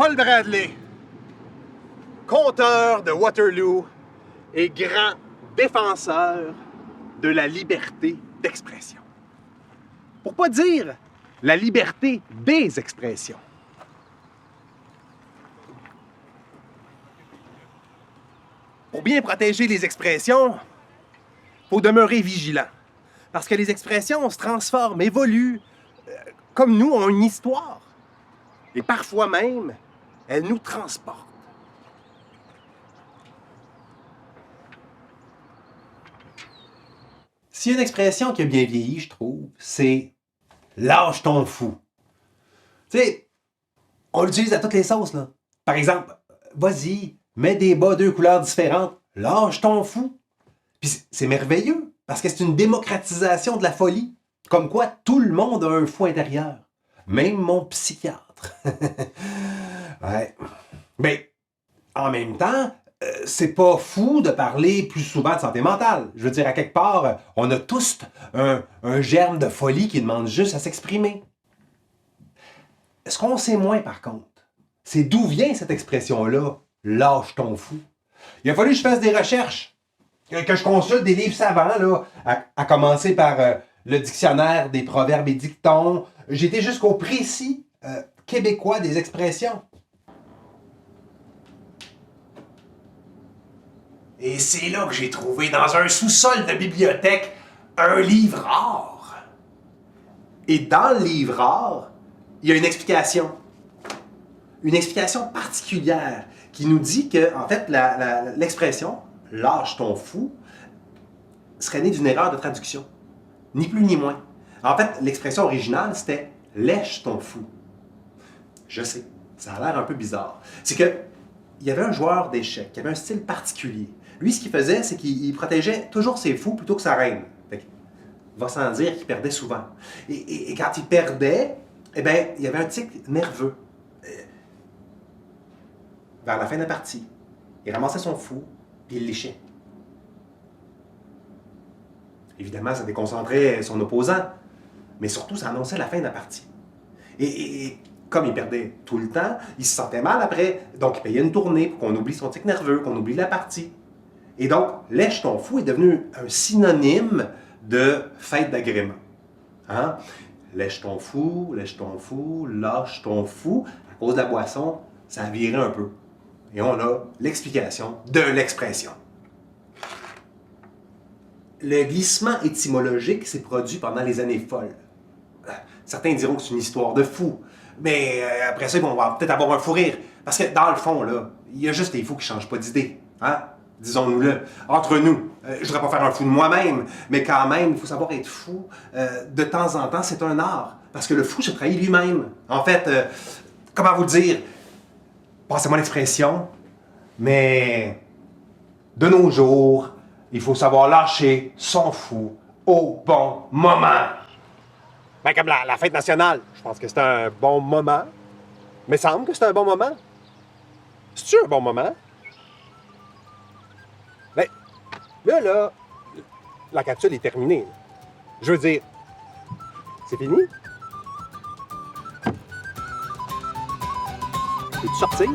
Paul Bradley, conteur de Waterloo et grand défenseur de la liberté d'expression. Pour pas dire la liberté des expressions. Pour bien protéger les expressions, il faut demeurer vigilant. Parce que les expressions se transforment, évoluent, comme nous, ont une histoire. Et parfois même, elles nous transportent. S'il y a une expression qui a bien vieilli, je trouve, c'est « lâche ton fou ». Tu sais, on l'utilise à toutes les sauces, là. Par exemple, vas-y, mets des bas 2 couleurs différentes, lâche ton fou. Puis c'est merveilleux, parce que c'est une démocratisation de la folie. Comme quoi, tout le monde a un fou intérieur. Même mon psychiatre. Ouais. Mais, en même temps, c'est pas fou de parler plus souvent de santé mentale. Je veux dire, à quelque part, on a tous un germe de folie qui demande juste à s'exprimer. Ce qu'on sait moins, par contre, c'est d'où vient cette expression-là, « lâche ton fou ». Il a fallu que je fasse des recherches, que je consulte des livres savants, là, à commencer par le dictionnaire des proverbes et dictons. J'ai été jusqu'au précis québécois des expressions. Et c'est là que j'ai trouvé, dans un sous-sol de bibliothèque, un livre rare. Et dans le livre rare, il y a une explication. Une explication particulière qui nous dit que, en fait, l'expression « lâche ton fou » serait née d'une erreur de traduction. Ni plus ni moins. En fait, l'expression originale, c'était « lèche ton fou ». Je sais, ça a l'air un peu bizarre. C'est que il y avait un joueur d'échecs qui avait un style particulier. Lui, ce qu'il faisait, c'est qu'il protégeait toujours ses fous plutôt que sa reine. Fait va sans dire qu'il perdait souvent. Et quand il perdait, eh bien, il y avait un tic nerveux. Vers la fin de la partie, il ramassait son fou, puis il léchait. Évidemment, ça déconcentrait son opposant, mais surtout, ça annonçait la fin de la partie. Et comme il perdait tout le temps, il se sentait mal après, donc il payait une tournée pour qu'on oublie son tic nerveux, qu'on oublie la partie. Et donc, lèche ton fou est devenu un synonyme de fête d'agrément. Hein? Lèche ton fou, lâche ton fou. À cause de la boisson, ça a viré un peu. Et on a l'explication de l'expression. Le glissement étymologique s'est produit pendant les années folles. Certains diront que c'est une histoire de fou. Mais après ça, on va peut-être avoir un fou rire. Parce que dans le fond, là, il y a juste des fous qui ne changent pas d'idée. Hein? Disons-nous-le. Entre nous, je ne voudrais pas faire un fou de moi-même, mais quand même, il faut savoir être fou. De temps en temps, c'est un art. Parce que le fou se trahit lui-même. En fait, comment vous le dire? Passez-moi l'expression, mais de nos jours, il faut savoir lâcher son fou au bon moment. Ben, comme la fête nationale, je pense que c'est un bon moment. Mais il semble que c'est un bon moment. C'est-tu un bon moment? Ben, là, la capsule est terminée. Je veux dire, c'est fini? Peux-tu sortir?